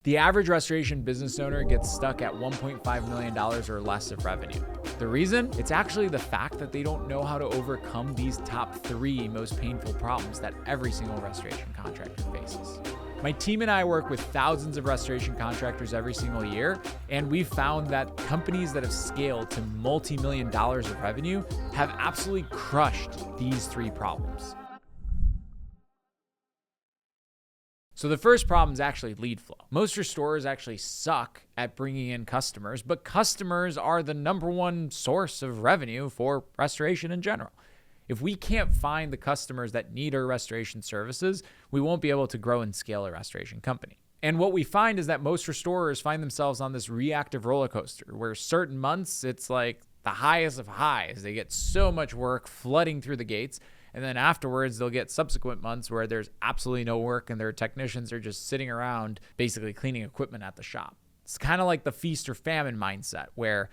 The average restoration business owner gets stuck at $1.5 million or less of revenue. The reason? It's actually the fact that they don't know how to overcome these top 3 most painful problems that every single restoration contractor faces. My team and I work with thousands of restoration contractors every single year, and we've found that companies that have scaled to multi-million dollars of revenue have absolutely crushed these 3 problems. So the first problem is actually lead flow. Most restorers actually suck at bringing in customers, but customers are the #1 source of revenue for restoration in general. If we can't find the customers that need our restoration services, we won't be able to grow and scale a restoration company. And what we find is that most restorers find themselves on this reactive roller coaster where certain months it's like the highest of highs. They get so much work flooding through the gates. And then afterwards, they'll get subsequent months where there's absolutely no work and their technicians are just sitting around basically cleaning equipment at the shop. It's kind of like the feast or famine mindset where,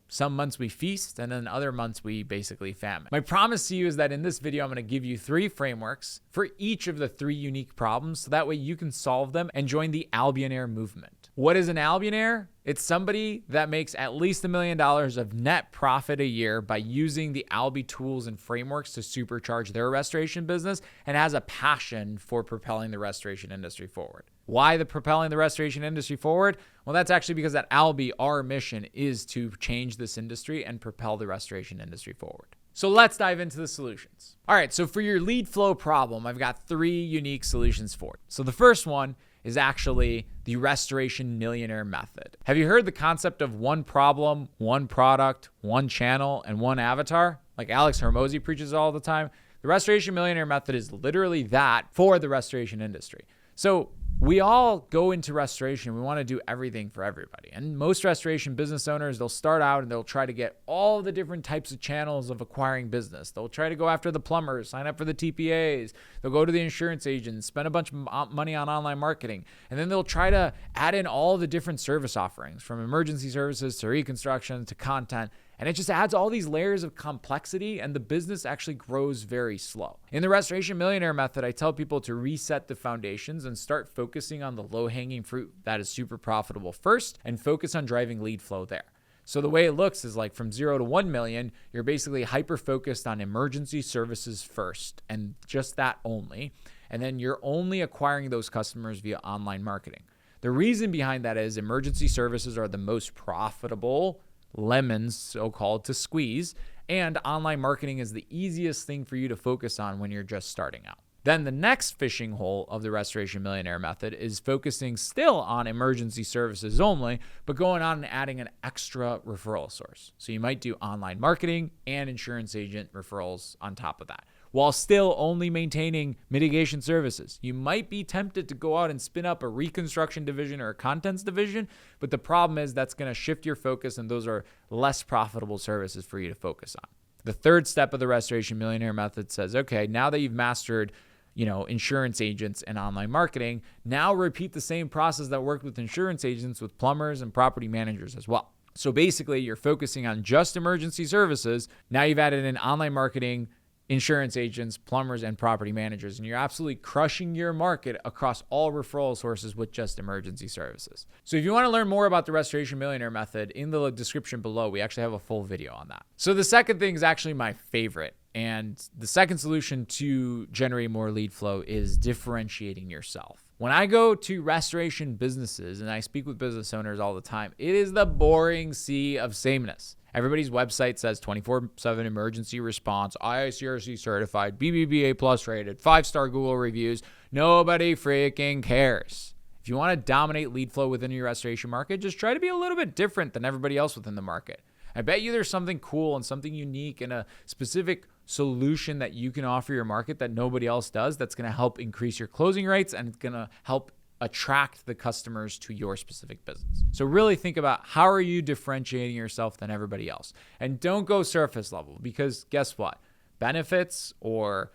some months we feast and then other months we basically famine. My promise to you is that in this video, I'm going to give you 3 frameworks for each of the 3 unique problems so that way you can solve them and join the Albionaire movement. What is an Albionaire? It's somebody that makes at least $1 million of net profit a year by using the Albi tools and frameworks to supercharge their restoration business and has a passion for propelling the restoration industry forward. Why the propelling the restoration industry forward? Well, that's actually because at Albi, our mission is to change this industry and propel the restoration industry forward. So let's dive into the solutions. All right, so for your lead flow problem, I've got 3 unique solutions for it. So the first one is actually the Restoration Millionaire Method. Have you heard the concept of one problem, one product, one channel, and one avatar? Like Alex Hormozi preaches all the time. The Restoration Millionaire Method is literally that for the restoration industry. So we all go into restoration. We want to do everything for everybody. And most restoration business owners, they'll start out and they'll try to get all the different types of channels of acquiring business. They'll try to go after the plumbers, sign up for the TPAs. They'll go to the insurance agents, spend a bunch of money on online marketing. And then they'll try to add in all the different service offerings from emergency services to reconstruction to content. And it just adds all these layers of complexity and the business actually grows very slow. In the Restoration Millionaire Method, I tell people to reset the foundations and start focusing on the low-hanging fruit that is super profitable first and focus on driving lead flow there. So the way it looks is like from 0 to 1 million, you're basically hyper-focused on emergency services first and just that only. And then you're only acquiring those customers via online marketing. The reason behind that is emergency services are the most profitable lemons, so-called, to squeeze, and online marketing is the easiest thing for you to focus on when you're just starting out. Then the next fishing hole of the Restoration Millionaire Method is focusing still on emergency services only, but going on and adding an extra referral source. So you might do online marketing and insurance agent referrals on top of that, while still only maintaining mitigation services. You might be tempted to go out and spin up a reconstruction division or a contents division, but the problem is that's going to shift your focus and those are less profitable services for you to focus on. The third step of the Restoration Millionaire Method says, okay, now that you've mastered insurance agents and online marketing, now repeat the same process that worked with insurance agents with plumbers and property managers as well. So basically you're focusing on just emergency services. Now you've added in online marketing, insurance agents, plumbers, and property managers, and you're absolutely crushing your market across all referral sources with just emergency services. So if you want to learn more about the Restoration Millionaire Method, in the description below, we actually have a full video on that. So the second thing is actually my favorite, and the second solution to generate more lead flow is differentiating yourself. When I go to restoration businesses and I speak with business owners all the time, it is the boring sea of sameness. Everybody's website says 24/7 emergency response, IICRC certified, BBBA plus rated, 5-star Google reviews. Nobody freaking cares. If you want to dominate lead flow within your restoration market, just try to be a little bit different than everybody else within the market. I bet you there's something cool and something unique and a specific solution that you can offer your market that nobody else does that's going to help increase your closing rates and it's going to help attract the customers to your specific business. So really think about how are you differentiating yourself than everybody else? And don't go surface level because guess what? Benefits or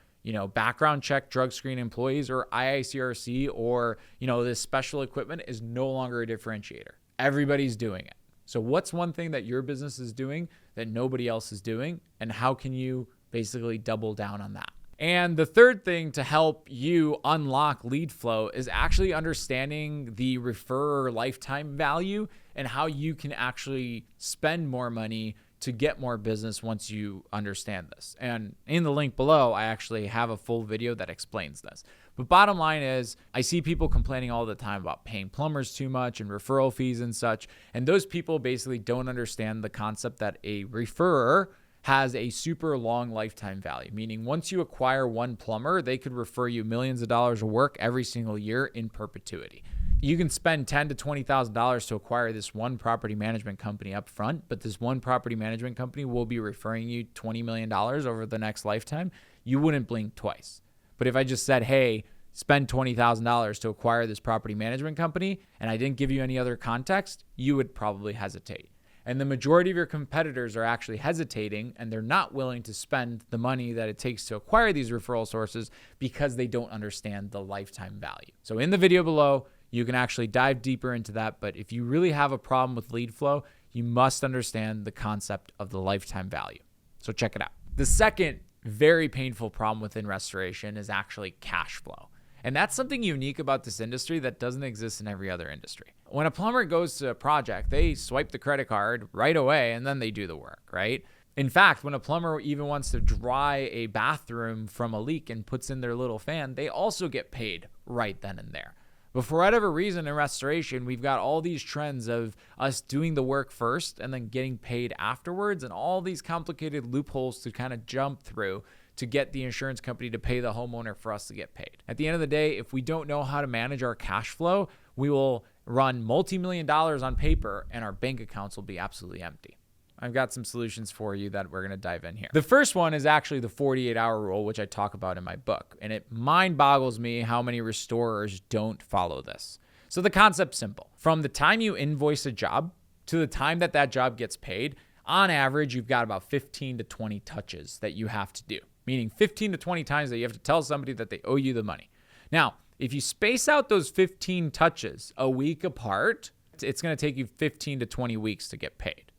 background check, drug screen employees or IICRC or this special equipment is no longer a differentiator. Everybody's doing it. So what's one thing that your business is doing that nobody else is doing? And how can you basically double down on that? And the third thing to help you unlock lead flow is actually understanding the referrer lifetime value and how you can actually spend more money to get more business once you understand this. And in the link below, I actually have a full video that explains this. But bottom line is, I see people complaining all the time about paying plumbers too much and referral fees and such. And those people basically don't understand the concept that a referrer has a super long lifetime value, meaning once you acquire one plumber, they could refer you millions of dollars of work every single year in perpetuity. You can spend $10,000 to $20,000 to acquire this one property management company up front, but this one property management company will be referring you $20 million over the next lifetime. You wouldn't blink twice. But if I just said, hey, spend $20,000 to acquire this property management company, and I didn't give you any other context, you would probably hesitate. And the majority of your competitors are actually hesitating, and they're not willing to spend the money that it takes to acquire these referral sources because they don't understand the lifetime value. So in the video below, you can actually dive deeper into that. But if you really have a problem with lead flow, you must understand the concept of the lifetime value. So check it out. The second very painful problem within restoration is actually cash flow. And that's something unique about this industry that doesn't exist in every other industry. When a plumber goes to a project, they swipe the credit card right away and then they do the work, right? In fact, when a plumber even wants to dry a bathroom from a leak and puts in their little fan, they also get paid right then and there. But for whatever reason in restoration, we've got all these trends of us doing the work first and then getting paid afterwards, and all these complicated loopholes to kind of jump through to get the insurance company to pay the homeowner for us to get paid. At the end of the day, if we don't know how to manage our cash flow, we will run multi-million dollars on paper and our bank accounts will be absolutely empty. I've got some solutions for you that we're going to dive in here. The first one is actually the 48-hour rule, which I talk about in my book. And it mind boggles me how many restorers don't follow this. So the concept's simple. From the time you invoice a job to the time that that job gets paid, on average, you've got about 15 to 20 touches that you have to do, meaning 15 to 20 times that you have to tell somebody that they owe you the money. Now, if you space out those 15 touches a week apart, it's going to take you 15 to 20 weeks to get paid.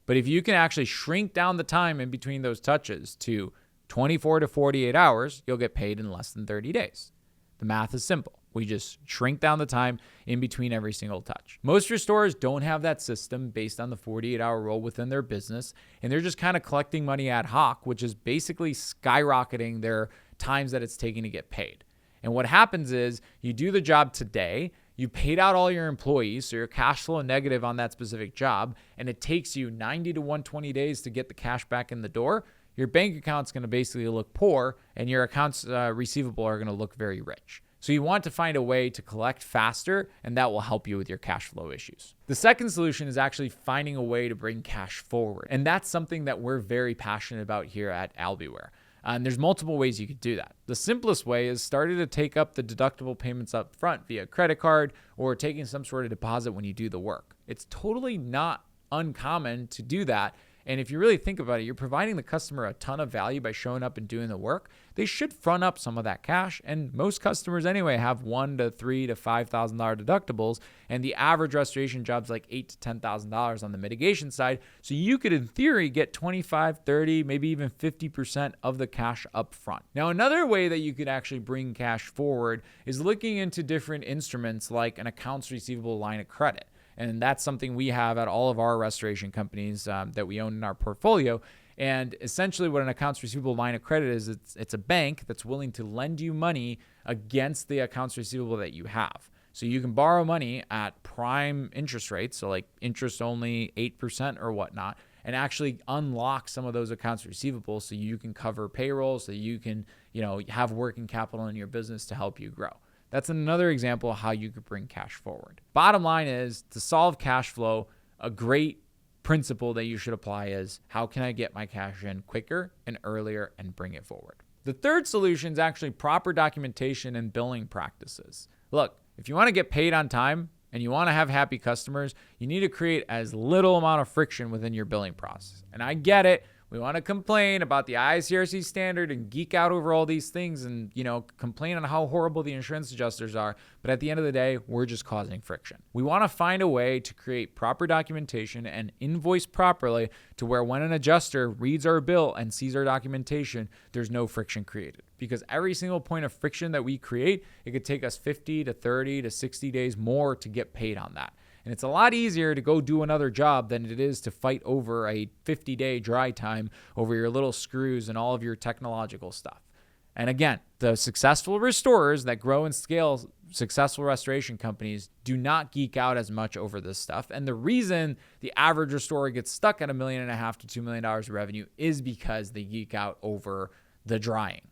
But if you can actually shrink down the time in between those touches to 24 to 48 hours, you'll get paid in less than 30 days. The math is simple. We just shrink down the time in between every single touch. Most restorers don't have that system based on the 48-hour rule within their business, and they're just kind of collecting money ad hoc, which is basically skyrocketing their times that it's taking to get paid. And what happens is you do the job today, you paid out all your employees, so you're cash flow negative on that specific job, and it takes you 90 to 120 days to get the cash back in the door. Your bank account's going to basically look poor, and your accounts receivable are going to look very rich. So you want to find a way to collect faster, and that will help you with your cash flow issues. The second solution is actually finding a way to bring cash forward. And that's something that we're very passionate about here at Albionaire. And there's multiple ways you could do that. The simplest way is starting to take up the deductible payments up front via credit card or taking some sort of deposit when you do the work. It's totally not uncommon to do that. And if you really think about it, you're providing the customer a ton of value by showing up and doing the work. They should front up some of that cash. And most customers anyway have $1,000 to $3,000 to $5,000 deductibles. And the average restoration job's like $8,000 to $10,000 on the mitigation side. So you could, in theory, get 25, 30, maybe even 50% of the cash up front. Now, another way that you could actually bring cash forward is looking into different instruments like an accounts receivable line of credit. And that's something we have at all of our restoration companies that we own in our portfolio. And essentially what an accounts receivable line of credit is, it's a bank that's willing to lend you money against the accounts receivable that you have. So you can borrow money at prime interest rates, so like interest only 8% or whatnot, and actually unlock some of those accounts receivable so you can cover payroll, so you can, have working capital in your business to help you grow. That's another example of how you could bring cash forward. Bottom line is, to solve cash flow, a great principle that you should apply is, how can I get my cash in quicker and earlier and bring it forward? The third solution is actually proper documentation and billing practices. Look, if you want to get paid on time and you want to have happy customers, you need to create as little amount of friction within your billing process. And I get it. We want to complain about the ICRC standard and geek out over all these things and, complain on how horrible the insurance adjusters are. But at the end of the day, we're just causing friction. We want to find a way to create proper documentation and invoice properly to where when an adjuster reads our bill and sees our documentation, there's no friction created. Because every single point of friction that we create, it could take us 50 to 30 to 60 days more to get paid on that. And it's a lot easier to go do another job than it is to fight over a 50-day dry time over your little screws and all of your technological stuff. And again, the successful restorers that grow and scale successful restoration companies do not geek out as much over this stuff. And the reason the average restorer gets stuck at $1.5 million to $2 million of revenue is because they geek out over the drying.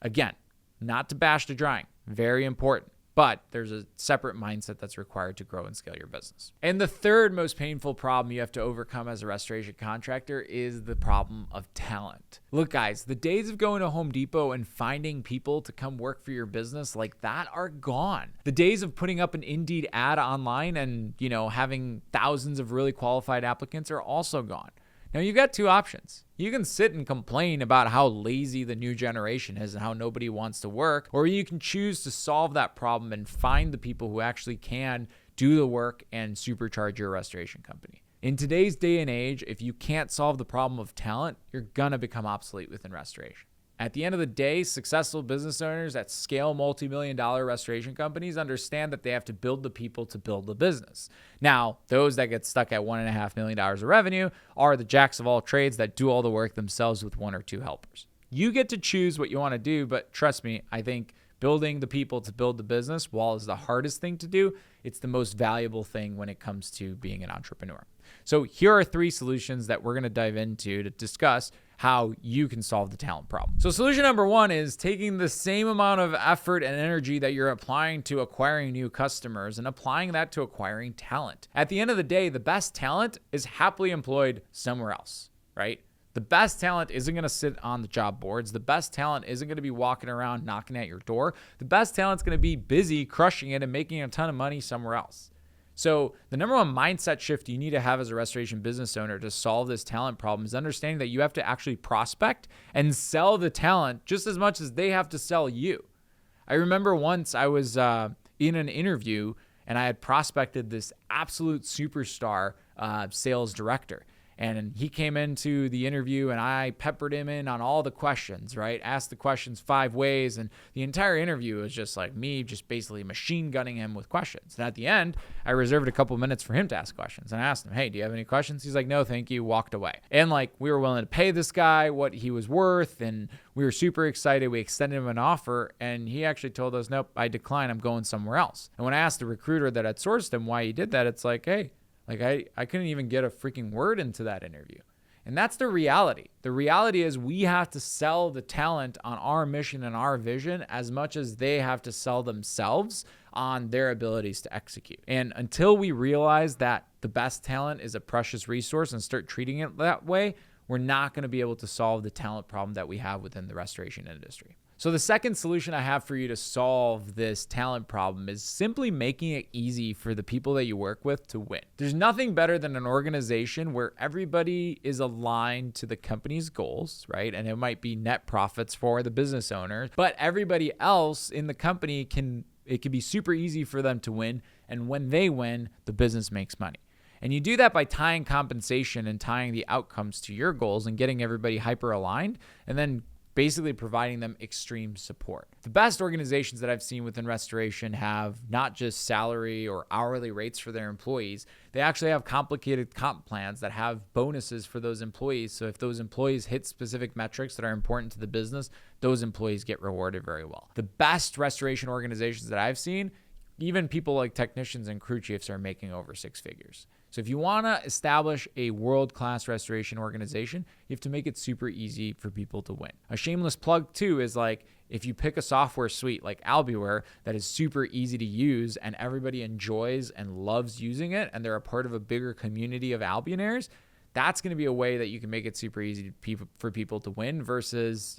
Again, not to bash the drying, very important. But there's a separate mindset that's required to grow and scale your business. And the third most painful problem you have to overcome as a restoration contractor is the problem of talent. Look, guys, the days of going to Home Depot and finding people to come work for your business like that are gone. The days of putting up an Indeed ad online and, having thousands of really qualified applicants are also gone. Now, you've got two options. You can sit and complain about how lazy the new generation is and how nobody wants to work, or you can choose to solve that problem and find the people who actually can do the work and supercharge your restoration company. In today's day and age, if you can't solve the problem of talent, you're gonna become obsolete within restoration. At the end of the day, successful business owners that scale multi-million-dollar restoration companies understand that they have to build the people to build the business. Now, those that get stuck at $1.5 million of revenue are the jacks of all trades that do all the work themselves with one or two helpers. You get to choose what you want to do, but trust me, I think building the people to build the business, while is the hardest thing to do, it's the most valuable thing when it comes to being an entrepreneur. So here are 3 solutions that we're going to dive into to discuss how you can solve the talent problem. So solution number 1 is taking the same amount of effort and energy that you're applying to acquiring new customers and applying that to acquiring talent. At the end of the day, the best talent is happily employed somewhere else, right? The best talent isn't going to sit on the job boards. The best talent isn't going to be walking around knocking at your door. The best talent's going to be busy crushing it and making a ton of money somewhere else. So the number one mindset shift you need to have as a restoration business owner to solve this talent problem is understanding that you have to actually prospect and sell the talent just as much as they have to sell you. I remember once I was in an interview and I had prospected this absolute superstar sales director. And he came into the interview and I peppered him in on all the questions, right? Asked the questions 5 ways. And the entire interview was just like me, just basically machine gunning him with questions. And at the end, I reserved a couple minutes for him to ask questions. And I asked him, hey, do you have any questions? He's like, no, thank you. Walked away. And we were willing to pay this guy what he was worth. And we were super excited. We extended him an offer. And he actually told us, nope, I decline. I'm going somewhere else. And when I asked the recruiter that had sourced him why he did that, it's like, hey, I couldn't even get a freaking word into that interview. And that's the reality. The reality is we have to sell the talent on our mission and our vision as much as they have to sell themselves on their abilities to execute. And until we realize that the best talent is a precious resource and start treating it that way, we're not going to be able to solve the talent problem that we have within the restoration industry. So the second solution I have for you to solve this talent problem is simply making it easy for the people that you work with to win. There's nothing better than an organization where everybody is aligned to the company's goals, right? And it might be net profits for the business owner, but everybody else in the company it can be super easy for them to win. And when they win, the business makes money. And you do that by tying compensation and tying the outcomes to your goals and getting everybody hyper aligned and then basically providing them extreme support. The best organizations that I've seen within restoration have not just salary or hourly rates for their employees, they actually have complicated comp plans that have bonuses for those employees. So if those employees hit specific metrics that are important to the business, those employees get rewarded very well. The best restoration organizations that I've seen, even people like technicians and crew chiefs are making over 6 figures. So if you want to establish a world-class restoration organization, you have to make it super easy for people to win. A shameless plug too is if you pick a software suite like Albionaire that is super easy to use and everybody enjoys and loves using it and they're a part of a bigger community of Albionaires, that's going to be a way that you can make it super easy for people to win versus,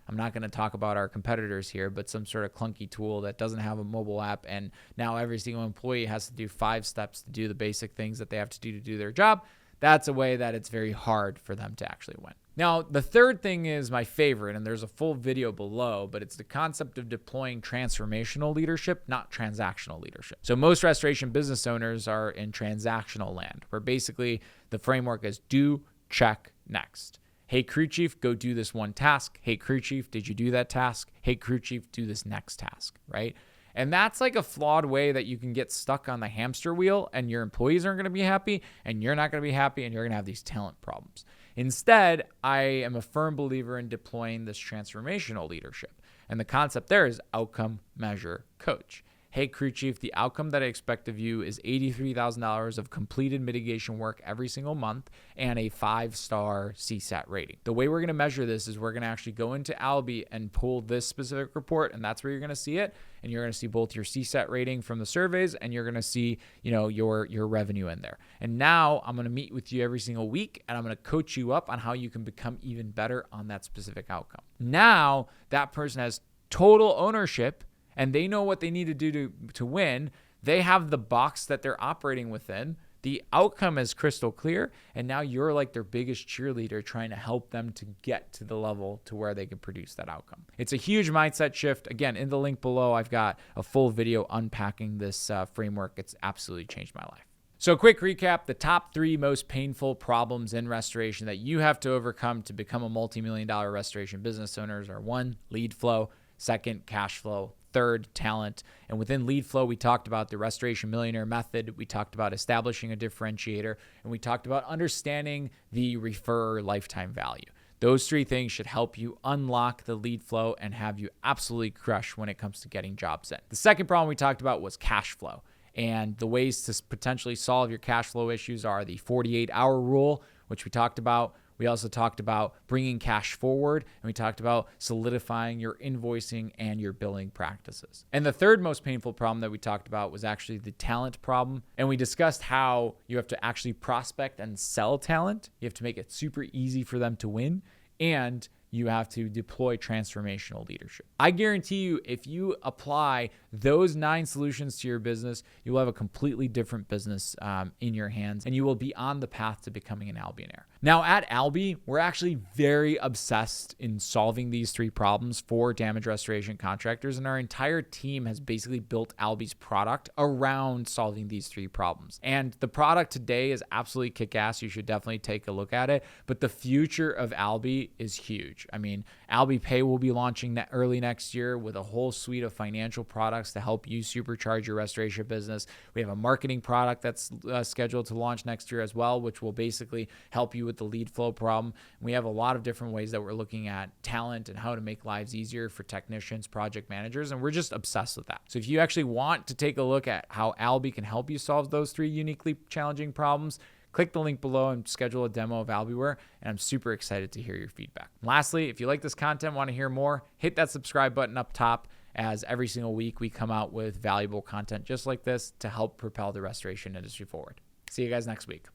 I'm not going to talk about our competitors here, but some sort of clunky tool that doesn't have a mobile app. And now every single employee has to do 5 steps to do the basic things that they have to do their job. that's a way that it's very hard for them to actually win. Now, the third thing is my favorite, and there's a full video below, but it's the concept of deploying transformational leadership, not transactional leadership. So most restoration business owners are in transactional land, where basically the framework is do, check, next. Hey, crew chief, go do this one task. Hey, crew chief, did you do that task? Hey, crew chief, do this next task, right? And that's like a flawed way that you can get stuck on the hamster wheel, and your employees aren't going to be happy, and you're not going to be happy, and you're going to have these talent problems. Instead, I am a firm believer in deploying this transformational leadership. And the concept there is outcome, measure, coach. Hey, crew chief, the outcome that I expect of you is $83,000 of completed mitigation work every single month and a 5-star CSAT rating. The way we're going to measure this is we're going to actually go into Albi and pull this specific report, and that's where you're going to see it. And you're going to see both your CSAT rating from the surveys, and you're going to see, your revenue in there. And now I'm going to meet with you every single week, and I'm going to coach you up on how you can become even better on that specific outcome. Now that person has total ownership, and they know what they need to do to win. They have the box that they're operating within. The outcome is crystal clear, and now you're like their biggest cheerleader trying to help them to get to the level to where they can produce that outcome. It's a huge mindset shift. Again, in the link below, I've got a full video unpacking this framework. It's absolutely changed my life. So quick recap, the top 3 most painful problems in restoration that you have to overcome to become a multi-million-dollar restoration business owners are 1, lead flow, 2nd, cash flow, 3rd, talent. And within lead flow, we talked about the Restoration Millionaire Method. We talked about establishing a differentiator, and we talked about understanding the referrer lifetime value. Those 3 things should help you unlock the lead flow and have you absolutely crush when it comes to getting jobs in. The second problem we talked about was cash flow. And the ways to potentially solve your cash flow issues are the 48-hour rule, which we talked about. We also talked about bringing cash forward, and we talked about solidifying your invoicing and your billing practices. And the third most painful problem that we talked about was actually the talent problem. And we discussed how you have to actually prospect and sell talent. You have to make it super easy for them to win, and you have to deploy transformational leadership. I guarantee you, if you apply those 9 solutions to your business, you will have a completely different business in your hands, and you will be on the path to becoming an Albionaire. Now at Albi, we're actually very obsessed in solving these 3 problems for damage restoration contractors, and our entire team has basically built Albi's product around solving these 3 problems. And the product today is absolutely kick-ass. You should definitely take a look at it, but the future of Albi is huge. I mean, Albi Pay will be launching early next year with a whole suite of financial products to help you supercharge your restoration business. We have a marketing product that's scheduled to launch next year as well, which will basically help you with the lead flow problem. We have a lot of different ways that we're looking at talent and how to make lives easier for technicians, project managers, and we're just obsessed with that. So if you actually want to take a look at how Albi can help you solve those 3 uniquely challenging problems, click the link below and schedule a demo of Albiware, and I'm super excited to hear your feedback. Lastly, if you like this content, want to hear more, hit that subscribe button up top, as every single week we come out with valuable content just like this to help propel the restoration industry forward. See you guys next week.